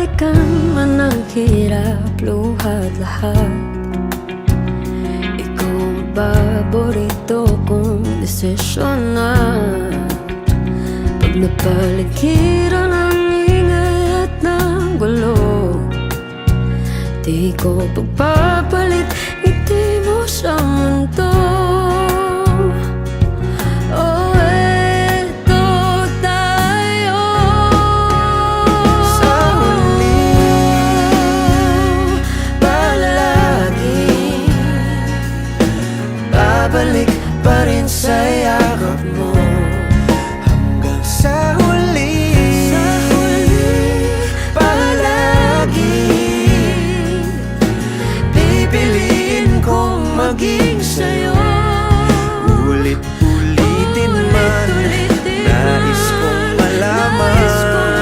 balikan man ang hirap, luhat lahat. Ikaw ang paborito kong desisyon na. Pag napaligiran ang ingay at ng gulo, di ko pagpapalit ngiti mo sa mundo.